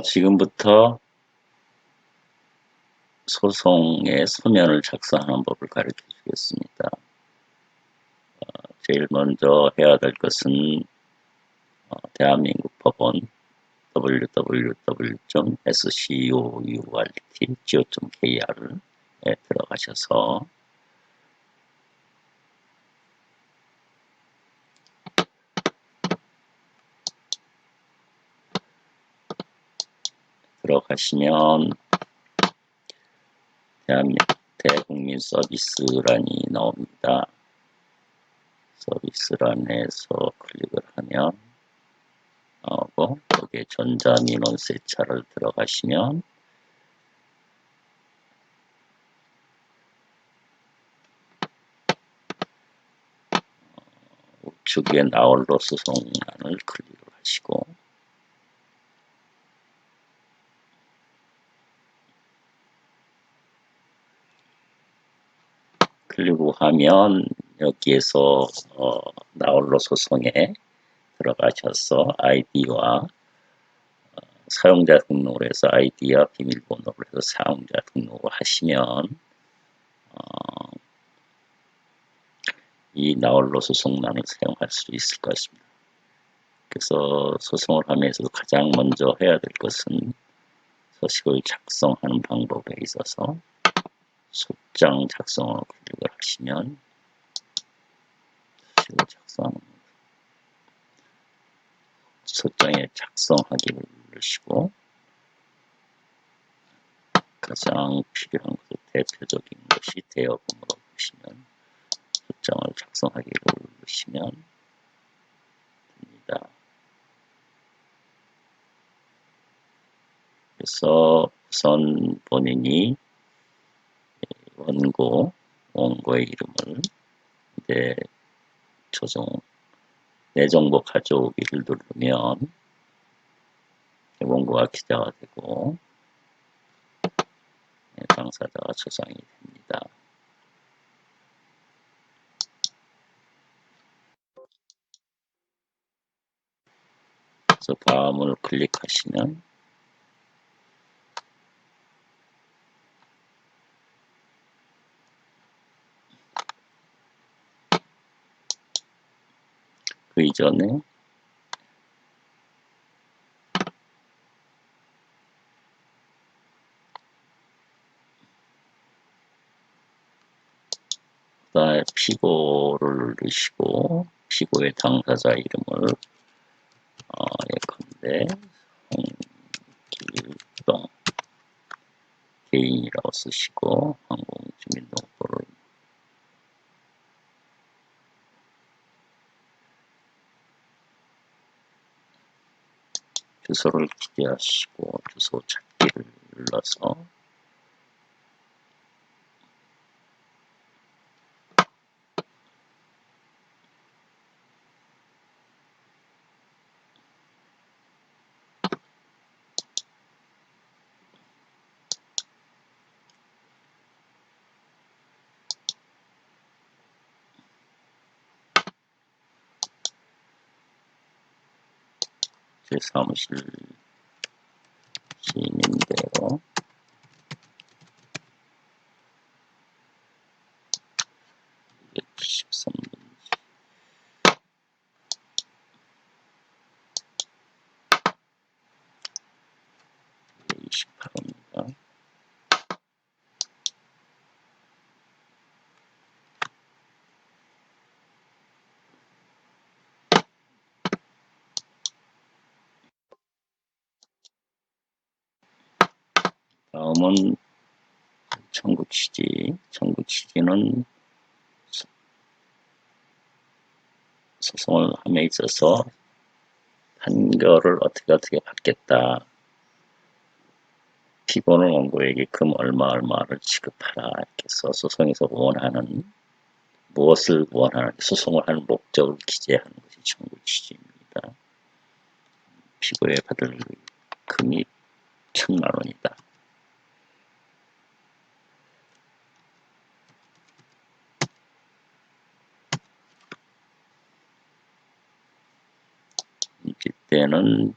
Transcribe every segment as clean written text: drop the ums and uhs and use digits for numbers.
지금부터 소송의 서면을 작성하는 법을 가르쳐 주겠습니다. 제일 먼저 해야 될 것은 대한민국 법원 www.scurt.go.kr에 들어가셔서 대국민 서비스란이 나옵니다. 서비스란에서 클릭을 하면 나오고 여기에 전자민원 세차를 들어가시면 우측에 나홀로 소송란을 클릭을 하시고 하면 여기에서 나홀로 소송에 들어가셔서 아이디와 사용자 등록을 해서 아이디와 비밀번호를 해서 사용자 등록을 하시면 이 나홀로 소송란을 사용할 수 있을 것입니다. 그래서 소송을 하면서 가장 먼저 해야 될 것은 서식을 작성하는 방법에 있어서 소장 작성을 클릭을 하시면 서식을 작성하는 소장에 작성하기를 누르시고 가장 필요한 것은 대표적인 것이 대여금으로 보시면 소장을 작성하기를 누르시면 됩니다. 그래서 우선 본인이 원고의 이름을 내 정보 가져오기를 누르면 원고가 기자가 되고 당사자가 저장이 됩니다. 그래서 다음을 클릭하시면 그 이전에 그다음에 피고를 누르시고 피고의 당사자 이름을 예컨대 홍길동 개인이라고 쓰시고 항공주민등록번호를 주소를 기재하시고 주소 찾기를 눌러서 제 사무실 시민대로 다음은 청구취지. 청구취지는 소송을 함에 있어서 판결을 어떻게 받겠다. 피고는 원고에게 금 얼마를 지급하라. 이렇게 해서 소송에서 무엇을 원하는 소송을 하는 목적을 기재하는 것이 청구취지입니다. 피고에 받을 금이 1,000만 원이다. 이때는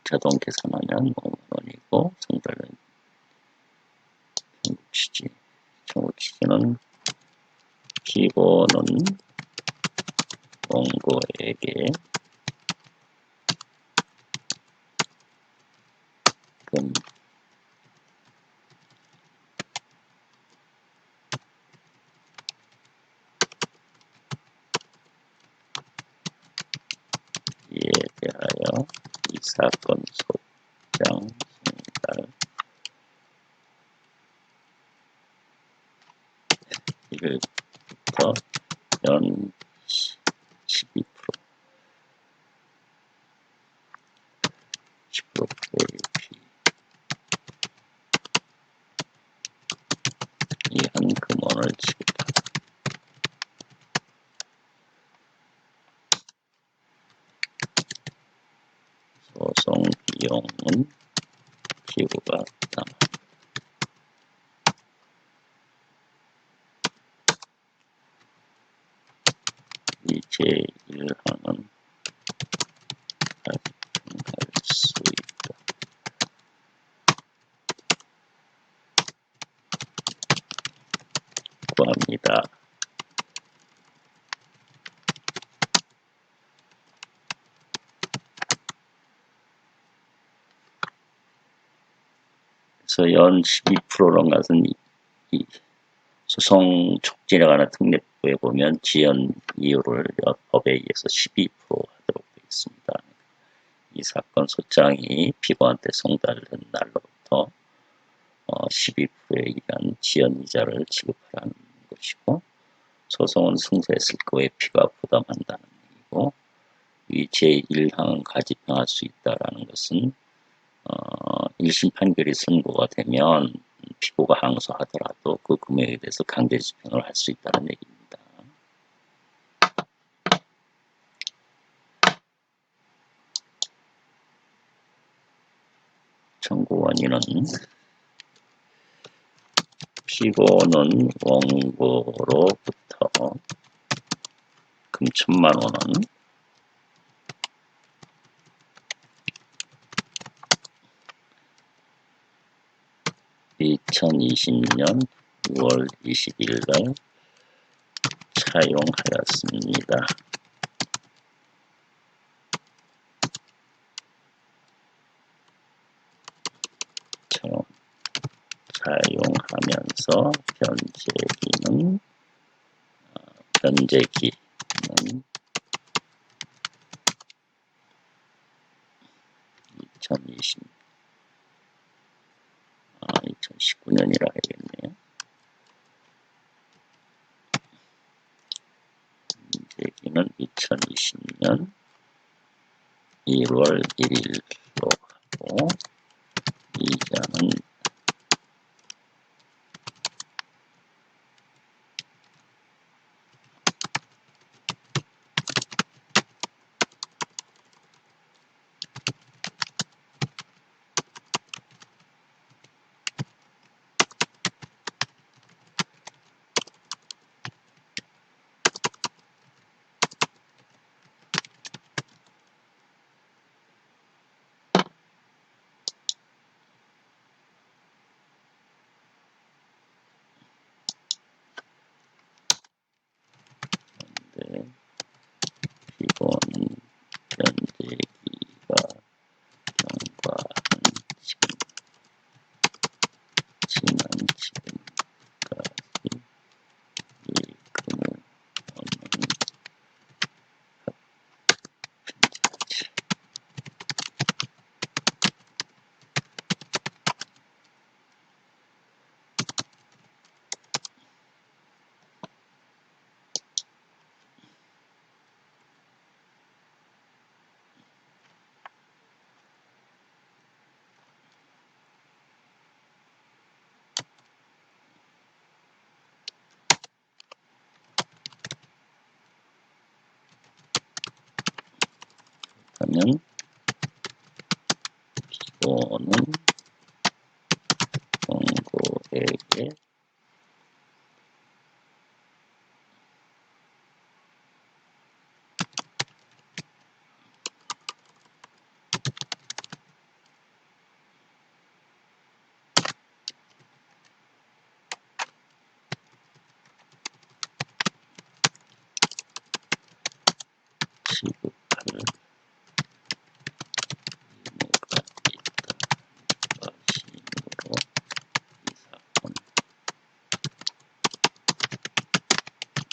자동 계산하면 5만 원. 기본이고 송달은 청구취지. 청구취지는 기본은 원고에게 이에 대하여 이 사건 소장 송달 1일부터 연 12% 10%의 이한 금원을 지급하다. 소송 비용은 기부가 부담합니다. 이 제1항은 가집행할 수 있다. 구합니다. 그래서 연 12%는 것은 이 소송 촉진에 관한 특례법에 보면 지연 이유를 법에 의해서 12% 하도록 되어 있습니다. 이 사건 소장이 피고한테 송달된 날로부터 12%에 의한 지연 이자를 지급하라는 것이고, 소송은 승소했을 경우에 피고가 부담한다는 얘기고, 이 제1항은 가집행할 수 있다라는 것은 1심 판결이 선고가 되면 피고가 항소하더라도 그 금액에 대해서 강제 집행을 할 수 있다는 얘기입니다. 청구원인은 피고는 원고로부터 금 1,000,000원은 2020년 6월 20일 날 차용하였습니다. 사용하면서 변제기는 2019년이라 해야겠네요. 변제기는 2020년 1월 1일로 하고, 이자는 피고는 변제기가 경과한 지난 지금까지 일금을 얻는 변제하지. 그러면 피고는 원고에게 취급할 의무가 있다. 심으로 이 사건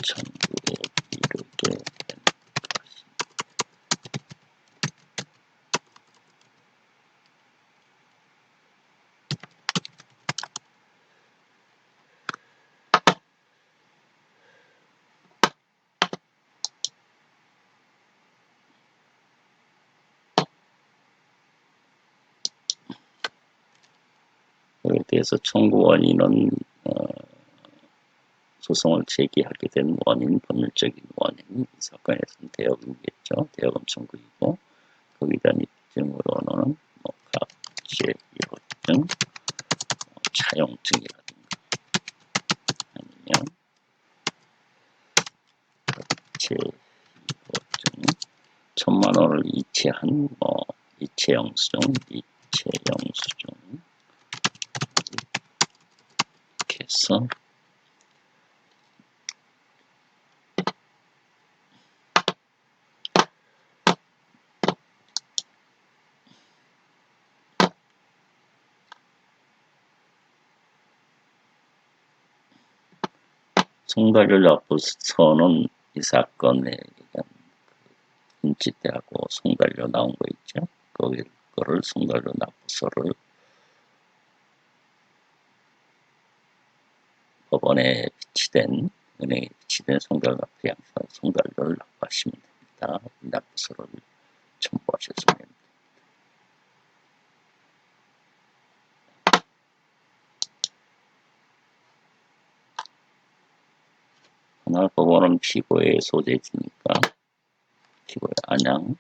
청구에 이르게 된 것입니다. 그에 대해서 청구원인은 소송을 제기하게 된 원인, 법률적인 원인, 이 사건에서는 대여금이겠죠. 대여금 청구이고 거기에 대한 입증으로는 각제 1호증, 차용증이라든가 아니면 각제 2호증, 1,000만 원을 이체한 이체 영수증 이렇게 해서 송달료를 납부서는 이 사건에 의한 인지대하고 송달료 나온 거 있죠. 그거를 송달료 납부서를 법원에 비치된 은행에 비치된 송달료 납부 양식 송달료를 납부하시면 됩니다. 이 납부서를 첨부하셨으면 됩니다. 하나 법원은 피고의 소재지니까 피고의 안양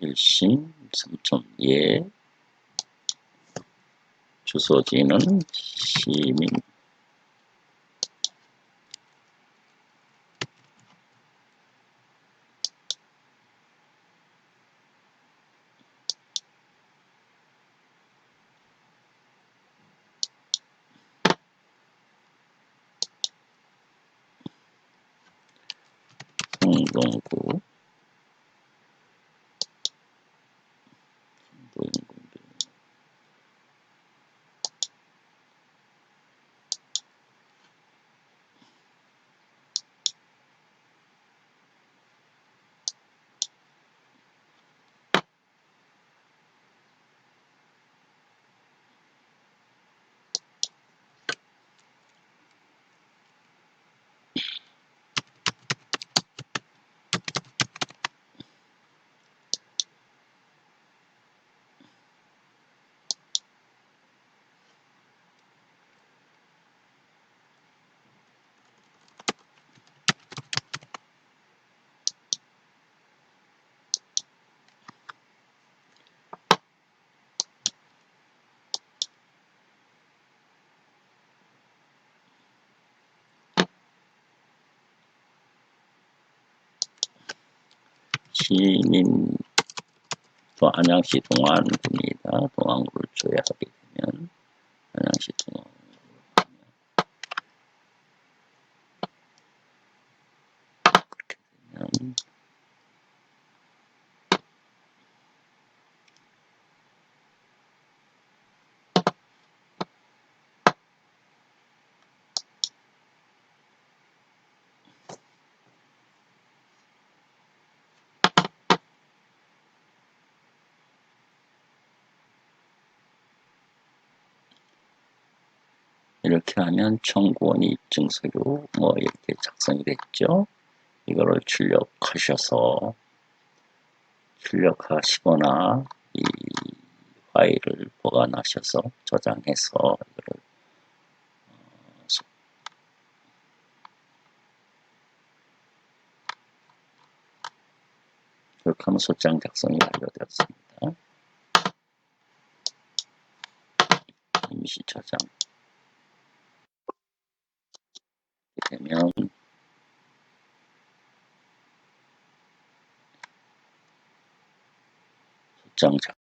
1심 3촌 예 주소지는 시민 성동구 부인군교 시민 또 안양시 동안구입니다. 동안구를 조회하게 되면 안양시 동안구 그렇게 되면 이렇게 하면 청구원인 입증서류 이렇게 작성이 됐죠. 이거를 출력하시거나 이 파일을 보관하셔서 저장해서 이거를 그렇게 하면 소장 작성이 완료되었습니다. 임시 저장 되면 소장작